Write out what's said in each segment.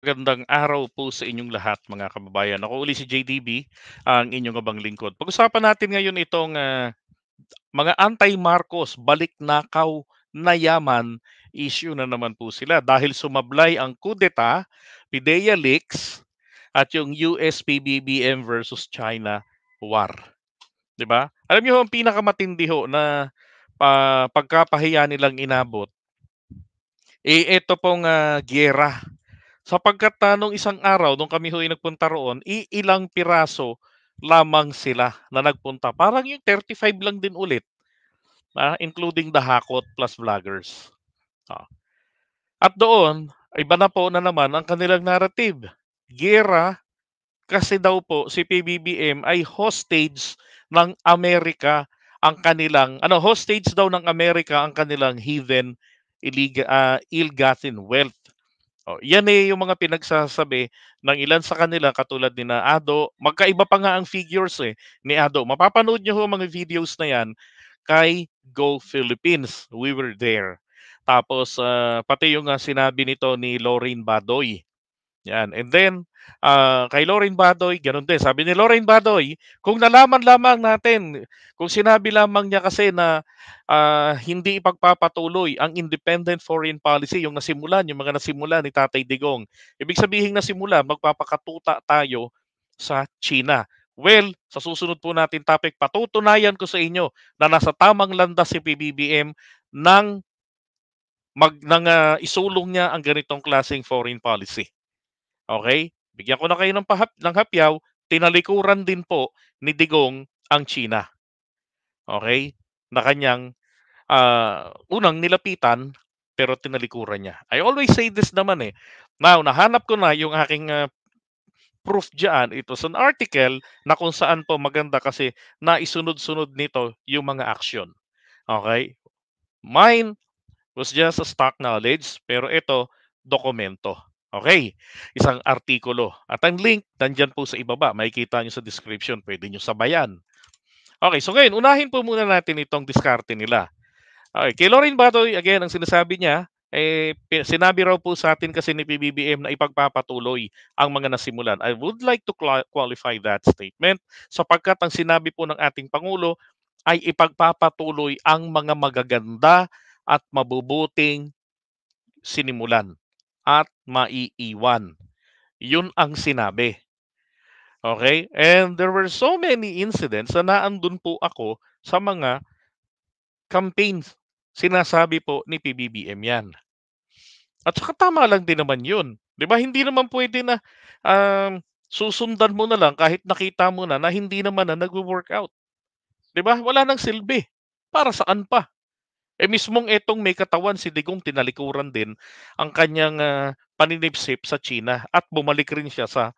Magandang araw po sa inyong lahat mga kababayan. Ako uli si JDB, ang inyong abang lingkod. Pag-usapan natin ngayon itong mga anti-Marcos, balik nakaw na yaman, issue na naman po sila dahil sumablay ang kudeta, PIDEA leaks, at yung US PBBM versus China war. 'Di ba? Alam niyo ang pinakamatindi ho na pagkapahiya nilang inabot, ito pong giyera. Sapagkat nung isang araw nung kami ho'y nagpunta roon, iilang piraso lamang sila na nagpunta. Parang yung 35 lang din ulit, including the hakot plus vloggers. Ah. At doon, iba na po na naman ang kanilang narrative. Giyera kasi daw po si PBBM ay hostage ng Amerika ang kanilang hostage daw ng Amerika ang kanilang heathen ill-gotten wealth. Oh, yan yung mga pinagsasabi ng ilan sa kanila katulad ni na Ado. Magkaiba pa nga ang figures ni Ado. Mapapanood niyo ho mga videos na yan kay Go Philippines. We were there. Tapos pati yung sinabi nito ni Lorraine Badoy. Yan. And then, kay Lorraine Badoy, ganun din. Sabi ni Lorraine Badoy, kung nalaman lamang natin, kung sinabi lamang niya kasi na hindi ipagpapatuloy ang independent foreign policy, yung mga nasimulan ni Tatay Digong. Ibig sabihin nasimula, magpapakatuta tayo sa China. Well, sa susunod po natin topic, patutunayan ko sa inyo na nasa tamang landas si PBBM nang isulong niya ang ganitong klaseng foreign policy. Okay? Bigyan ko na kayo ng hapyaw, tinalikuran din po ni Digong ang China. Okay? Na kanyang unang nilapitan pero tinalikuran niya. I always say this naman eh. Now, nahanap ko na yung aking proof diyan. Ito sa article na kung saan po maganda kasi naisunod-sunod nito yung mga action. Okay? Mine was just a stock knowledge, pero ito, dokumento. Okay, isang artikulo. At ang link, nandyan po sa ibaba. Makikita nyo sa description. Pwede nyo sabayan. Okay, so ngayon, unahin po muna natin itong diskarte nila. Okay, kay Lauren Batoy, again, ang sinasabi niya, sinabi raw po sa atin kasi ni PBBM na ipagpapatuloy ang mga nasimulan. I would like to qualify that statement sapagkat ang sinabi po ng ating Pangulo ay ipagpapatuloy ang mga magaganda at mabubuting sinimulan at maiiwan. Yun ang sinabi. Okay? And there were so many incidents na naandun po ako sa mga campaigns. Sinasabi po ni PBBM yan. At saka tama lang din naman yun. Di ba? Hindi naman pwede na susundan mo na lang kahit nakita mo na hindi naman na nagwo-workout. Di ba? Wala nang silbi. Para saan pa? Mismong etong may katawan si Digong tinalikuran din ang kanyang paninipsip sa China at bumalik rin siya sa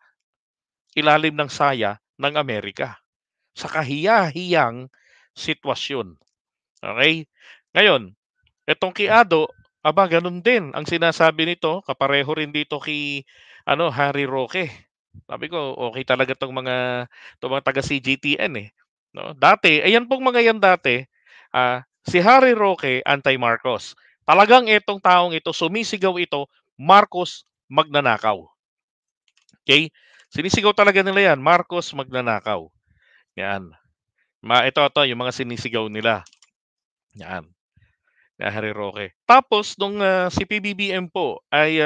ilalim ng saya ng Amerika sa kahiya-hiyang sitwasyon. Okay? Ngayon, etong kay Ado, aba ganun din ang sinasabi nito, kapareho rin dito kay Harry Roque. Sabi ko, okay talaga tong mga taga CGTN eh. No? Dati, ayan pong mga yan dati, si Harry Roque anti-Marcos. Talagang itong taong ito, sumisigaw ito, Marcos magnanakaw. Okay? Sinisigaw talaga nila yan, Marcos magnanakaw. Yan. Ito, yung mga sinisigaw nila. Yan. Harry Roque. Tapos, nung si PBBM po ay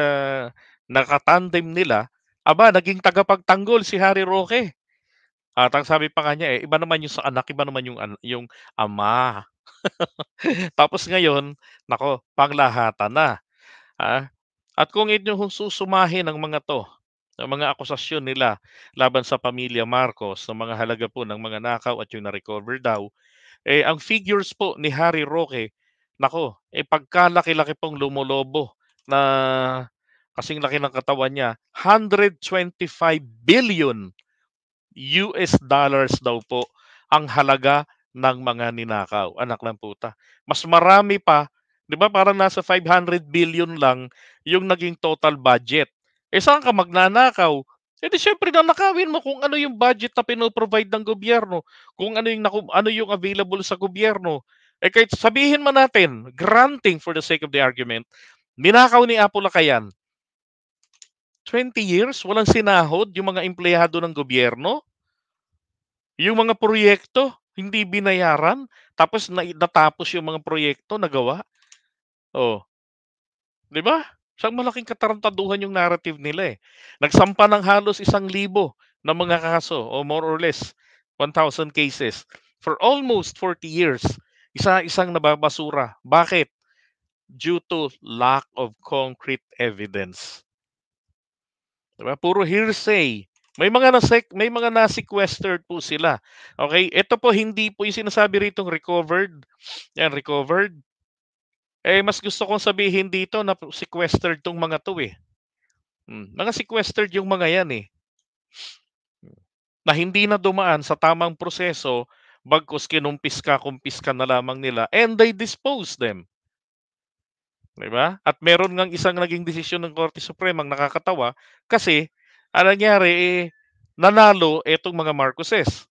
nakatandem nila, aba, naging tagapagtanggol si Harry Roque. At ang sabi pa kanya iba naman yung sa anak, iba naman yung ama. Tapos ngayon, nako, panglahatan na. Ah, at kung inyong susumahin ang mga to, ang mga akusasyon nila laban sa pamilya Marcos ng mga halaga po ng mga nakaw at yung na-recover daw, ang figures po ni Harry Roque, nako, pagkalaki-laki pong lumolobo na kasing laki ng katawan niya, 125 billion US dollars daw po ang halaga ng mga ninakaw. Anak ng puta. Mas marami pa, 'di ba? Parang nasa 500 billion lang yung naging total budget. Saan ka magnanakaw? Di syempre nanakawin mo kung ano yung budget na pino-provide ng gobyerno, kung ano yung available sa gobyerno. Kahit sabihin man natin, granting for the sake of the argument, ninakaw ni Apo Lakayan 20 years walang sinahod yung mga empleyado ng gobyerno? Yung mga proyekto hindi binayaran, tapos natapos yung mga proyekto nagawa? Oh, 'di ba? Isang malaking katarantaduhan yung narrative nila, eh. Nagsampa ng halos 1,000 na mga kaso o more or less 1,000 cases for almost 40 years. Isa-isang nababasura. Bakit? Due to lack of concrete evidence. 'Di ba? Puro hearsay. May mga na-sequestered po sila. Okay? Ito po hindi po yung sinasabi ritong recovered. Yan, recovered. Eh, mas gusto kong sabihin dito na sequestered 'tong mga 'to, eh. Mga sequestered yung mga yan, eh, na hindi na dumaan sa tamang proseso bagkus kinumpiska-kumpiska na lamang nila and they dispose them, 'di ba? At meron ngang isang naging desisyon ng Korte Suprema ang nakakatawa kasi ang nangyari, eh, nanalo etong mga Marcoses.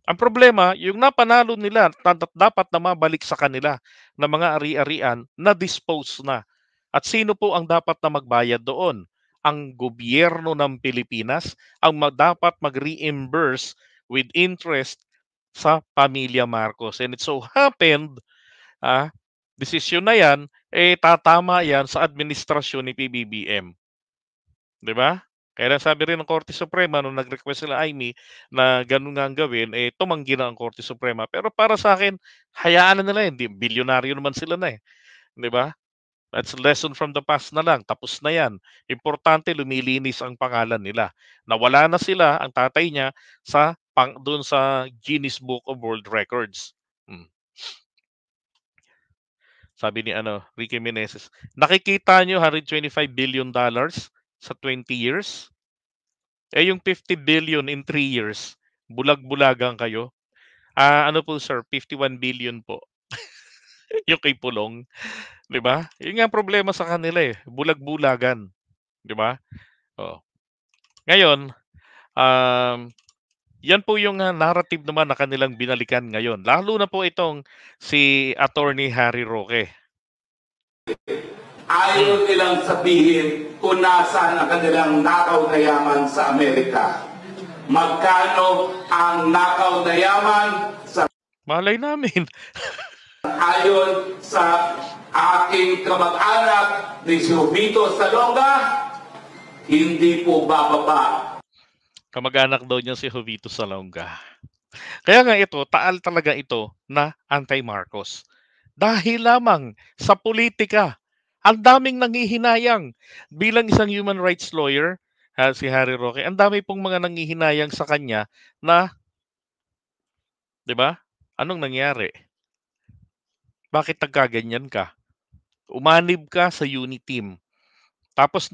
Ang problema, yung napanalo nila dapat na mabalik sa kanila na mga ari-arian na-dispose na. At sino po ang dapat na magbayad doon? Ang gobyerno ng Pilipinas ang dapat mag-reimburse with interest sa pamilya Marcos. And it so happened, ah, desisyon na yan, eh tatama yan sa administrasyon ni PBBM. 'Di ba? Kaya sabi rin ng Korte Suprema nung nag-request sila Imee na gano'n nga ang gawin, eh, tumanggi na ang Korte Suprema. Pero para sa akin, hayaan na nila 'yan, bilyonaryo naman sila na, eh, 'di ba? That's a lesson from the past na lang, tapos na 'yan. Importante lumilinis ang pangalan nila. Nawala na sila, ang tatay niya, do'n sa Guinness Book of World Records. Hmm. Sabi ni Ricky Meneses, nakikita niyo $125 billion sa 20 years? Eh, yung 50 billion in 3 years, bulag-bulagan kayo. Ano po sir, 51 billion po, yung kay Pulong, 'di ba? Yun nga ang problema sa kanila, eh, bulag-bulagan, 'di ba? Oh. Ngayon, um, yan po yung, narrative naman na kanilang binalikan ngayon, lalo na po itong si Attorney Harry Roque. Ayaw nilang sabihin kung nasaan ang kanilang nakaw na yaman sa Amerika. Magkano ang nakaw na yaman sa Malay namin. ayon sa aking kamag-anak ni Jovito Salonga, hindi po bababa. Kamag-anak daw niya si Jovito Salonga. Kaya nga ito, taal talaga ito na anti-Marcos. Dahil lamang sa politika, ang daming nanghihinayang. Bilang isang human rights lawyer, si Harry Roque, ang dami pong mga nanghihinayang sa kanya na, 'di ba? Anong nangyari? Bakit nagkaganyan ka? Umanib ka sa UNITEAM. Tapos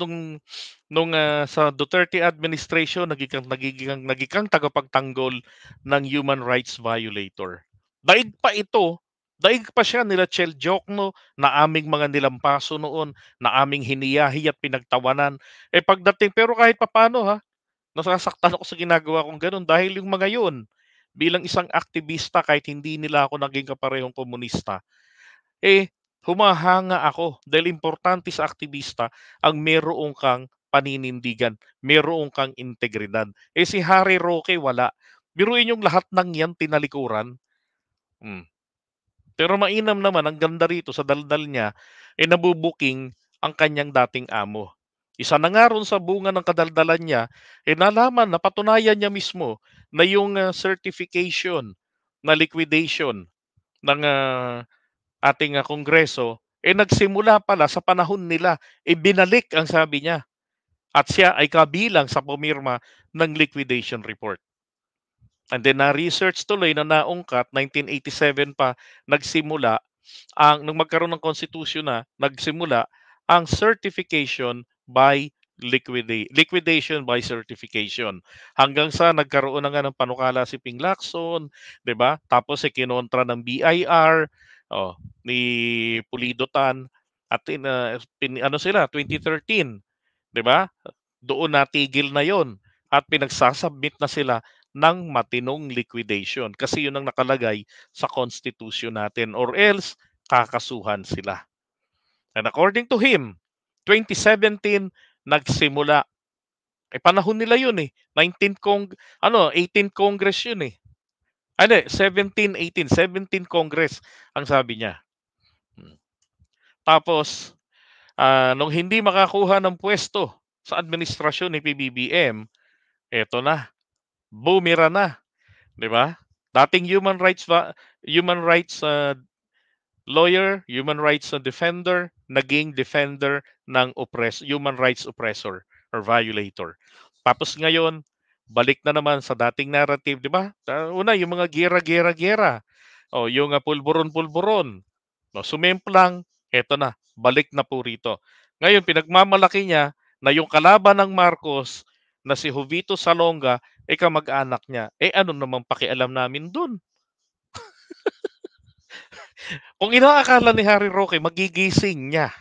sa Duterte administration naging tagapagtanggol ng human rights violator. Daig pa ito, daig pa siya nila Chel Jokno na aming mga nilampaso noon, na aming hiniyahi at pinagtawanan. Eh pagdating, pero kahit papaano nasasaktan ako sa ginagawa kong gano'n dahil yung mga yun, bilang isang aktivista kahit hindi nila ako naging kaparehong komunista, eh, humahanga ako dahil importante sa aktivista ang meron kang paninindigan, meron kang integridad. Eh si Harry Roque wala. Biruin yung lahat ng yan tinalikuran. Hmm. Pero mainam naman, ang ganda rito sa daldal niya, eh nabubuking ang kanyang dating amo. Isa na nga ron sa bunga ng kadaldalan niya, eh nalaman, napatunayan niya mismo na yung certification na liquidation ng ating kongreso, eh nagsimula pala sa panahon nila, eh binalik ang sabi niya. At siya ay kabilang sa pumirma ng liquidation report. And then na-research tuloy na naungkat, 1987 pa nagsimula, nung magkaroon ng constitution na, nagsimula ang certification by liquidation by certification. Hanggang sa nagkaroon na nga ng panukala si Ping Lacson, 'di ba? Tapos kinontra ng BIR, ni Pulido Tan at ano sila 2013, 'di ba? Doon natigil na 'yon at pinagsasubmit na sila ng matinong liquidation kasi 'yun ang nakalagay sa constitution natin or else kakasuhan sila. And according to him, 2017 nagsimula Panahon nila yun eh. 18th Congress yun eh. Hindi, 17 Congress ang sabi niya. Tapos, nung hindi makakuha ng pwesto sa administrasyon ni PBBM, eto na, bumira na, 'di ba? Dating human rights lawyer, human rights defender, naging defender ng human rights oppressor or violator. Tapos ngayon, balik na naman sa dating narrative, 'di ba? Una, yung mga gera. O yung pulburon-pulburon. No, sumemplang, eto na, balik na po rito. Ngayon, pinagmamalaki niya na yung kalaban ng Marcos na si Jovito Salonga, kamag-anak niya. Ano namang pakialam namin dun? Kung inaakala ni Harry Roque, magigising niya,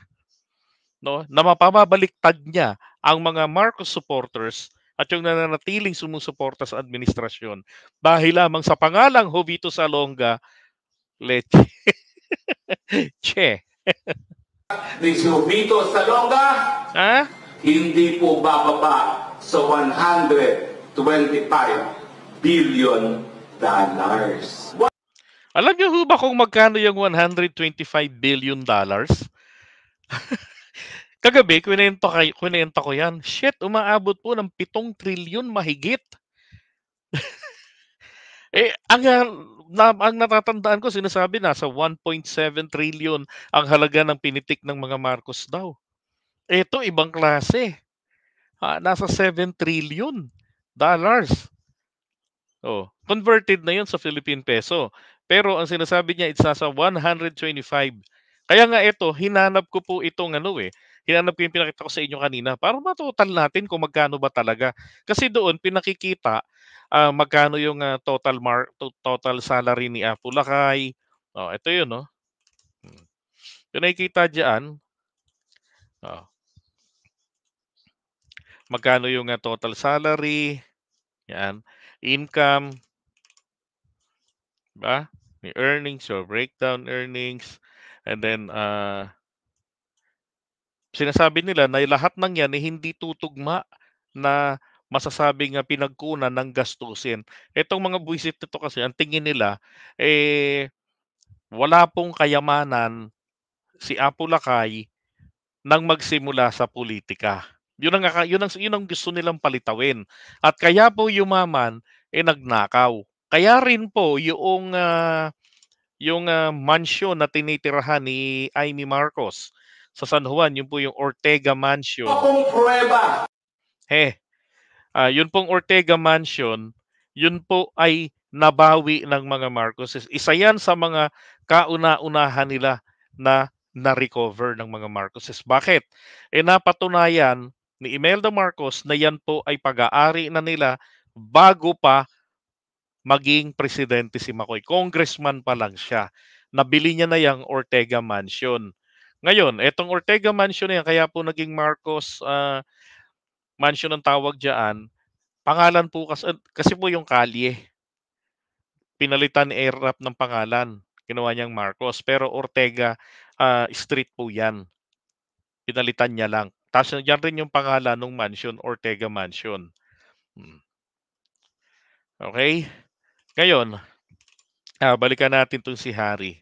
no, na mapababaliktad niya ang mga Marcos supporters at yung nananatiling sumusuporta sa administrasyon dahil lamang sa pangalang Jovito Salonga, leche. Che. Ni Jovito Salonga, Ha? hindi po bababa sa 125 billion dollars. Alam niyo ho ba kung magkano yung 125 billion dollars? Kagabi, kwento ko yan. Shit, umaabot po ng 7 trilyon mahigit. Ang natatandaan ko, sinasabi nasa 1.7 trillion ang halaga ng pinitik ng mga Marcos daw. Ito, ibang klase. Nasa 7 trillion dollars. Converted na yun sa Philippine peso. Pero ang sinasabi niya, it's nasa 125. Kaya nga ito, hinanap ko po itong hinanap ko yung pinakita ko sa inyo kanina para matotal natin kung magkano ba talaga. Kasi doon, pinakikita magkano yung total salary ni Apu Lakay. Ito yun, no? Yung nakikita dyan, magkano yung total salary, yan, income, diba? May earnings, so breakdown earnings, and then sinasabi nila na lahat ng yan hindi tutugma na masasabing pinagkunan ng gastusin. Itong mga buwisit nito kasi, ang tingin nila, wala pong kayamanan si Apu Lakay nang magsimula sa politika. Yun ang gusto nilang palitawin. At kaya po yumaman, nagnakaw. Kaya rin po yung mansion na tinitirahan ni Amy Marcos sa San Juan, yun po yung Ortega Mansion. Akong pruweba. Yun pong Ortega Mansion, yun po ay nabawi ng mga Marcoses. Isa yan sa mga kauna-unahan nila na na-recover ng mga Marcoses. Bakit? Napatunayan ni Imelda Marcos na yan po ay pag-aari na nila bago pa maging presidente si Macoy. Congressman pa lang siya. Nabili niya na yung Ortega Mansion. Ngayon, etong Ortega Mansion na yan, kaya po naging Marcos Mansion ang tawag diyan. Pangalan po kasi po yung kalye. Pinalitan ni Erap ng pangalan. Ginawa niyang Marcos. Pero Ortega Street po yan. Pinalitan niya lang. Tapos yan rin yung pangalan ng mansion, Ortega Mansion. Okay? Ngayon, balikan natin itong si Harry.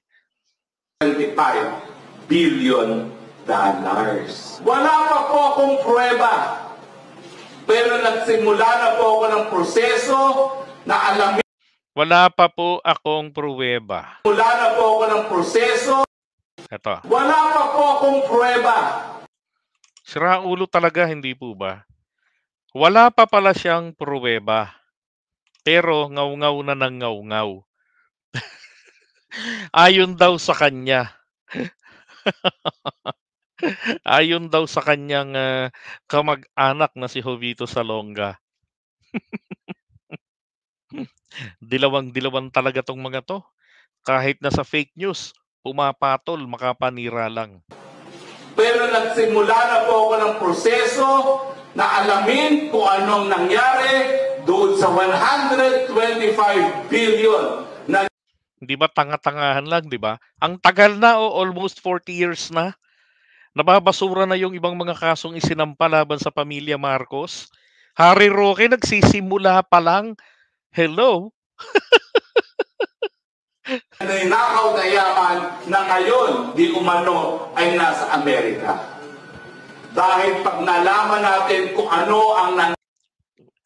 25 billion dollars. Wala pa po akong pruweba. Pero nagsimula na po ako ng proseso na alamin. Wala pa po akong pruweba. Wala na po ako ng proseso. Ito. Wala pa po akong pruweba. Sira ulo talaga, hindi po ba? Wala pa pala siyang pruweba. Pero ngaw-ngaw na ng ngaw-ngaw. Ayon daw sa kanya. Ayon daw sa kanyang kamag-anak na si Jovito Salonga. Dilawang-dilawan talaga tong mga to. Kahit na sa fake news, pumapatol, makapanira lang. Pero nagsimula na po ako ng proseso na alamin kung anong nangyari doon sa 125 billion na. Hindi ba tanga-tangahan lang, di ba? Ang tagal na, almost 40 years na. Nababasura na yung ibang mga kasong isinampa laban sa pamilya Marcos. Harry Roque nagsisimula pa lang. Hello? Ninakaw na yaman na ngayon di umano ay nasa Amerika. Dahil pag nalaman natin kung ano ang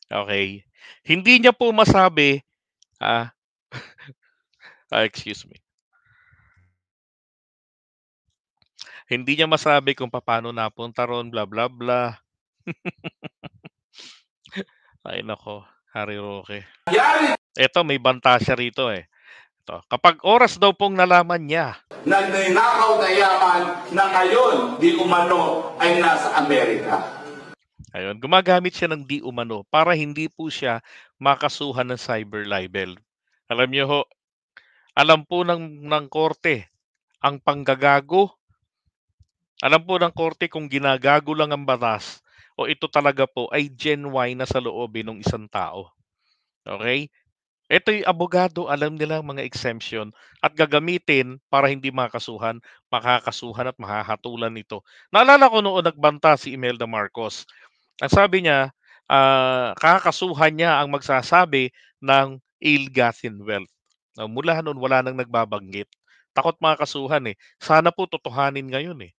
Okay. Hindi niya po masabi, excuse me. Hindi niya masabi kung paano napunta ron, bla bla bla. Ay nako, Harry Roque. nangyari Eto, may banta siya rito eh. Ito, kapag oras daw pong nalaman niya, na ninakaw na yaman na ngayon di umano ay nasa Amerika. ayun, gumagamit siya ng di umano para hindi po siya makasuhan ng cyber libel. Alam niyo ho, alam po ng korte ang panggagago. Alam po ng korte kung ginagago lang ang batas o ito talaga po ay genuine na sa loobin ng isang tao. Okay? Ito'y abogado, alam nila ang mga exemption at gagamitin para hindi makakasuhan at mahahatulan ito. Naalala ko noon nagbanta si Imelda Marcos. Ang sabi niya, kakasuhan niya ang magsasabi ng ill-gotten wealth. Mula noon, wala nang nagbabanggit. Takot makakasuhan eh. Sana po totohanin ngayon eh.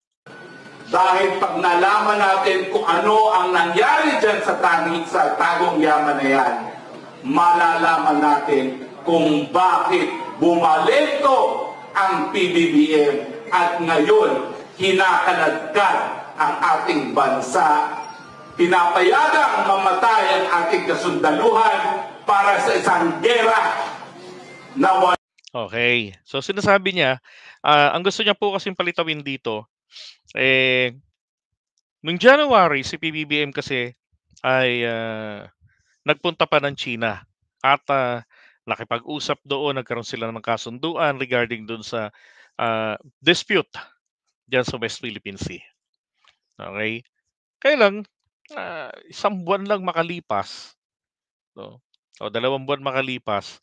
Dahil pag nalaman natin kung ano ang nangyari dyan sa tagong yaman na yan, malalaman natin kung bakit bumalento ang PBBM at ngayon hinakanadkad ang ating bansa. Pinapayagang mamatay ang ating kasundaluhan para sa isang gera na wala. Okay. So sinasabi niya, ang gusto niya po kasing palitawin dito, noong January, si PBBM kasi ay nagpunta pa ng China at nakipag-usap doon, nagkaroon sila ng kasunduan regarding doon sa dispute diyan sa West Philippine Sea. Okay? Kaya lang, isang buwan lang makalipas, no? O 2 buwan makalipas,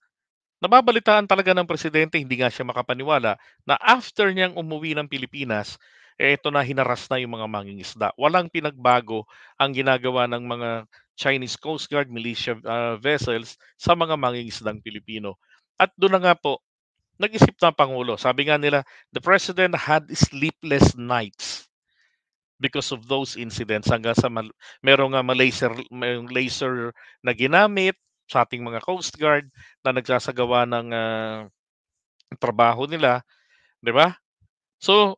nababalitaan talaga ng presidente, hindi nga siya makapaniwala, na after niyang umuwi ng Pilipinas, ito na hinaras na yung mga mangingisda. Walang pinagbago ang ginagawa ng mga Chinese Coast Guard militia vessels sa mga mangingisdang Pilipino. At doon na nga po, nag-isip na ang Pangulo. Sabi nga nila, the President had sleepless nights because of those incidents hanggang sa merong laser na ginamit sa ating mga Coast Guard na nagsasagawa ng trabaho nila, 'di ba? So,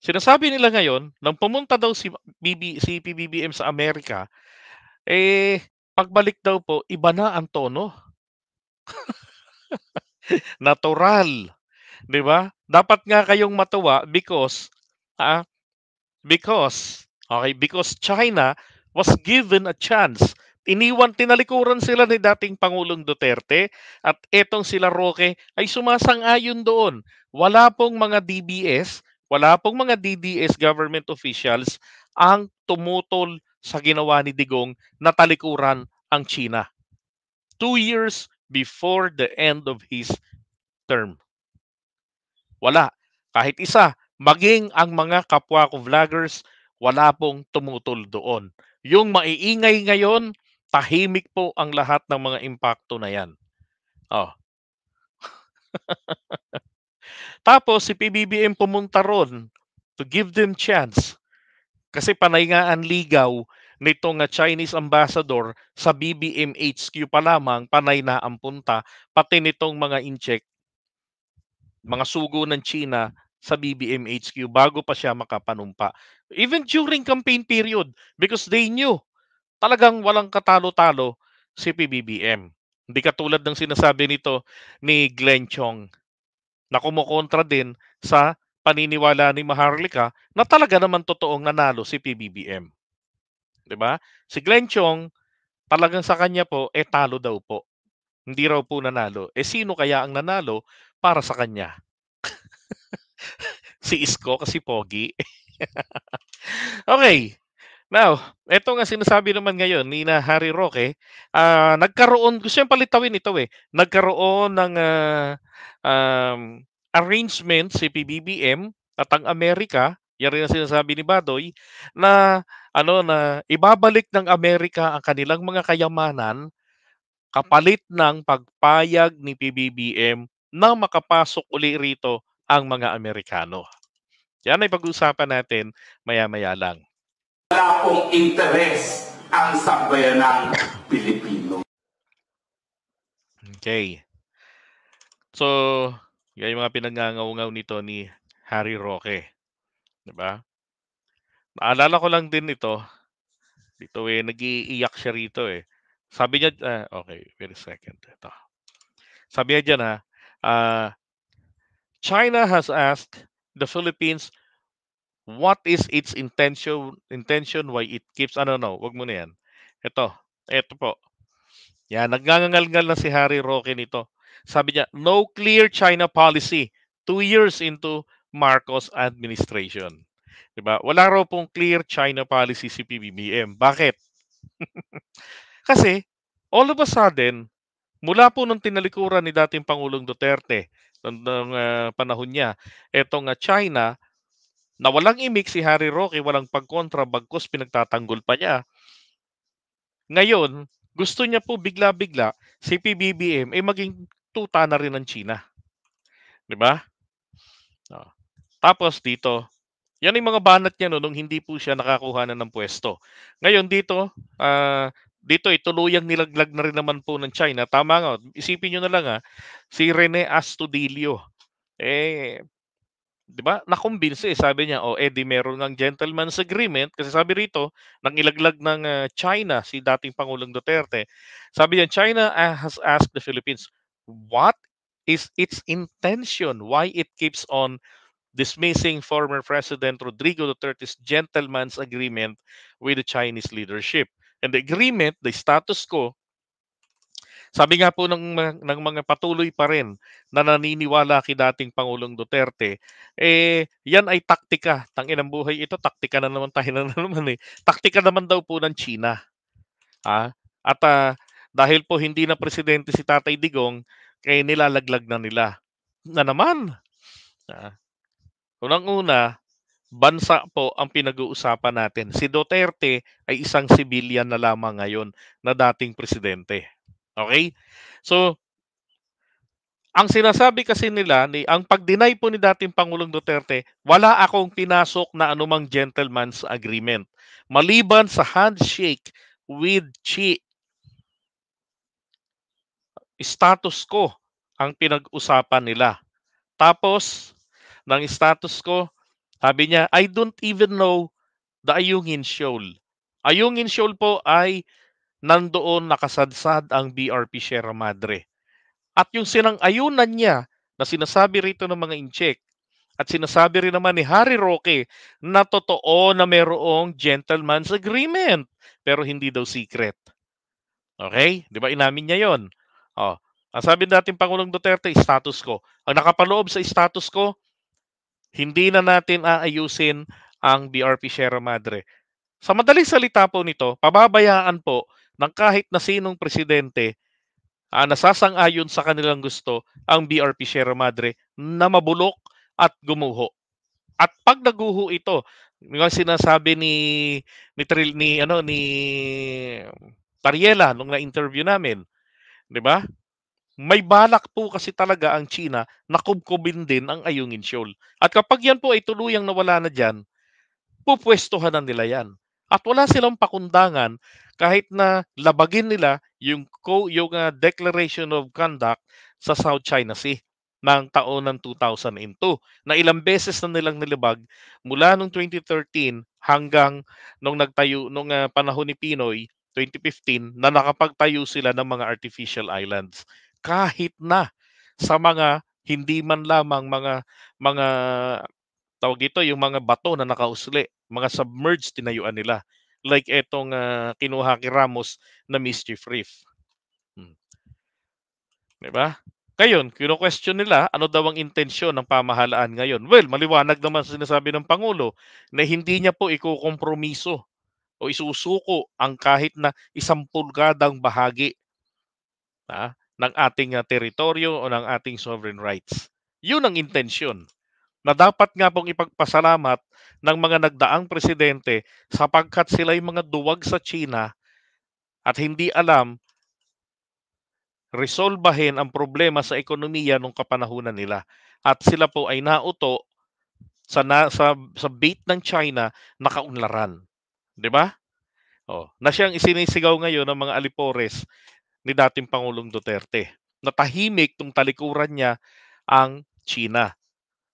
sinasabi nila ngayon nang pumunta daw si PBBM sa Amerika, pagbalik daw po iba na ang tono. Natural, 'di ba? Dapat nga kayong matuwa because China was given a chance. Tinalikuran sila ni dating Pangulong Duterte at etong sila Roque ay sumasang-ayon doon. Wala pong mga DDS government officials ang tumutol sa ginawa ni Digong na talikuran ang China 2 years before the end of his term. Wala. Kahit isa. Maging ang mga kapwa ko vloggers, wala pong tumutol doon. Yung maiingay ngayon, tahimik po ang lahat ng mga impacto na yan. Oh. Tapos si PBBM pumunta ron to give them chance. Kasi panay nga ang ligaw nitong Chinese ambassador sa BBM HQ pa lamang, panay na ang punta, pati nitong mga incheck, mga sugo ng China sa BBM HQ bago pa siya makapanumpa. Even during campaign period, because they knew talagang walang katalo-talo si PBBM. Hindi katulad ng sinasabi nito ni Glenn Chong na kumukontra din sa paniniwala ni Maharlika na talaga naman totoong nanalo si PBBM. 'Di ba? Si Glenn Chong, talagang sa kanya po, talo daw po. Hindi raw po nanalo. Sino kaya ang nanalo para sa kanya? Si Isko kasi pogi. Okay. Now, eto nga sinasabi naman ngayon ni na Harry Roque, gusto niyang palitawin ito nagkaroon ng arrangement si PBBM at ang Amerika, Yan rin ang sinasabi ni Badoy na na ibabalik ng Amerika ang kanilang mga kayamanan kapalit ng pagpayag ni PBBM na makapasok uli rito ang mga Amerikano. Yan ay pag-uusapan natin maya-maya lang. Wala pong interes ang sambayanang Pilipino. Okay. So, yan yung mga pinangangaw-ngaw nito ni Harry Roque. Diba? Naalala ko lang din ito. Dito nag-iiyak siya rito eh. Sabi niya, okay, wait a second. Ito. Sabi niya dyan China has asked the Philippines what is its intention why it keeps, wag mo na yan. Ito po. Yan, nagngangalngal na si Harry Roque nito. Sabi niya, no clear China policy 2 years into Marcos administration. Diba? Wala raw pong clear China policy si PBBM. Bakit? Kasi, all of a sudden, mula po nung tinalikuran ni dating Pangulong Duterte, ng panahon niya, etong China, na walang imik si Harry Roque, walang pagkontra, bagkus pinagtatanggol pa niya. Ngayon, gusto niya po bigla-bigla si PBBM ay maging tuta na rin ng China. 'Di ba? Tapos dito, yan yung mga banat niya nung hindi po siya nakakuha na ng pwesto. Ngayon dito, dito tuluyang nilaglag na rin naman po ng China. Tama nga, isipin niyo na lang si Rene Astudillo. 'Di ba? Nakumbinsi, sabi niya, di meron ng gentleman's agreement kasi sabi rito, nang ilaglag ng China si dating Pangulong Duterte. Sabi niya, China has asked the Philippines what is its intention, why it keeps on dismissing former President Rodrigo Duterte's gentleman's agreement with the Chinese leadership. And the agreement, the status quo, sabi nga po ng mga patuloy pa rin na naniniwala kay dating Pangulong Duterte, yan ay taktika. Tanginang buhay ito, taktika na naman tayo na naman eh. Taktika naman daw po ng China. At dahil po hindi na presidente si Tatay Digong, kaya nilalaglag na nila. Na naman. Unang-una, bansa po ang pinag-uusapan natin. Si Duterte ay isang civilian na lamang ngayon na dating presidente. Okay? So, ang sinasabi kasi nila, ang pag-deny po ni dating Pangulong Duterte, wala akong pinasok na anumang gentleman's agreement. Maliban sa handshake with Xi. Status quo ang pinag-usapan nila. Tapos, ng status quo, sabi niya, I don't even know the Ayungin Shoal. Ayungin Shoal po ay nandoon nakasadsad ang BRP Sierra Madre. At yung sinang-ayunan niya na sinasabi rito ng mga incheck at sinasabi rin naman ni Harry Roque na totoo na mayroong gentleman's agreement pero hindi daw secret. Okay? Di ba inamin niya yon? Ang sabi natin Pangulong Duterte, status quo. Ang nakapaloob sa status quo, hindi na natin aayusin ang BRP Sierra Madre. Sa madaling salita po nito, pababayaan po ng kahit na sinong presidente nasasang-ayon sa kanilang gusto ang BRP Sierra Madre na mabulok at gumuho. At pag naguho ito, yung sinasabi ni Tariela nung na-interview namin, 'di ba? May balak po kasi talaga ang China na kubkubin din ang Ayungin Shoal. At kapag yan po ay tuluyang nawala na diyan, pupwestuhan na nila yan. At wala silang pakundangan kahit na labagin nila yung Declaration of Conduct sa South China Sea ng taon ng 2002 na ilang beses na nilang nilabag mula noong 2013 hanggang nung panahon ni Pinoy 2015 na nakapagtayo sila ng mga artificial islands kahit na sa mga hindi man lamang mga tawag dito yung mga bato na nakausli, mga submerged tinayuan nila. Like etong kinuha kay Ramos na Mischief Reef. 'Di ba? Ngayon, kino-question nila ano daw ang intensyon ng pamahalaan ngayon. Well, maliwanag naman sa sinasabi ng Pangulo na hindi niya po ikukompromiso o isusuko ang kahit na 1 pulgadang bahagi ng ating teritoryo o ng ating sovereign rights. Yun ang intensyon. na dapat nga pong ipagpasalamat ng mga nagdaang presidente sapagkat sila yung mga duwag sa China at hindi alam resolbahin ang problema sa ekonomiya nung kapanahunan nila. At sila po ay nauto sa bait ng China na kaunlaran, 'di ba? Oh, na siyang isinisigaw ngayon ng mga alipores ni dating Pangulong Duterte. Na tahimik tung talikuran niya ang China.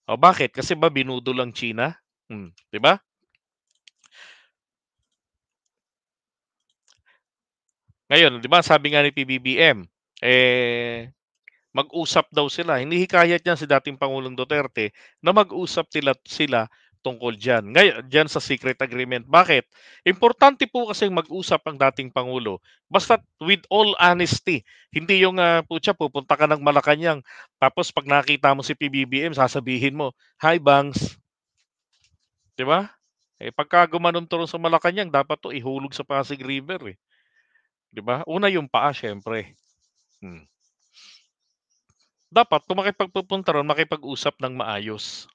O bakit? Kasi ba binudol ang China? 'Di ba? Ngayon, 'di ba sabi nga ni PBBM, mag-usap daw sila. Hinihikayat niya si dating Pangulong Duterte na mag-usap sila tungkol diyan. Ngayon, diyan sa secret agreement. Bakit? Importante po kasi mag-usap ang dating Pangulo. Basta with all honesty. Hindi yung putya pupunta ka ng Malacanang tapos pag nakita mo si PBBM sasabihin mo, "Hi Bangs." 'Di ba? Pagka gumanon turon sa Malacanang dapat 'to ihulog sa Pasig River, 'di ba? Una yung paa siyempre. Hmm. Dapat kung makipagpupunta ro'n makipag-usap ng maayos.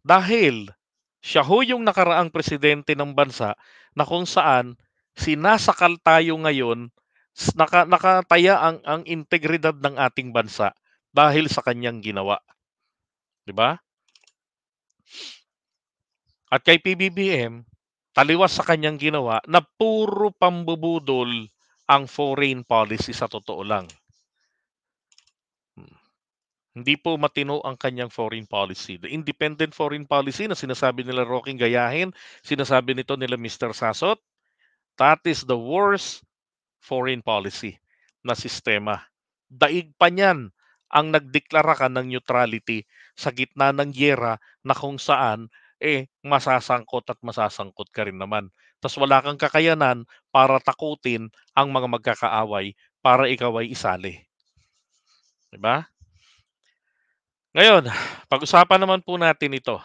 Dahil siya ho yung nakaraang presidente ng bansa na kung saan sinasakal tayo ngayon, nakataya ang integridad ng ating bansa dahil sa kanyang ginawa, 'di ba? At kay PBBM, taliwas sa kanyang ginawa na puro pambubudol ang foreign policy sa totoo lang. Hmm. Hindi po matino ang kanyang foreign policy. The independent foreign policy na sinasabi nila Roking gayahin, sinasabi nito nila Mr. Sasot, that is the worst foreign policy na sistema. Daig pa niyan ang nagdeklara ka ng neutrality sa gitna ng giyera na kung saan masasangkot at masasangkot ka rin naman. Tas wala kang kakayanan para takutin ang mga magkakaaway para ikaw ay isali. 'Di ba? Ngayon, pag-usapan naman po natin ito.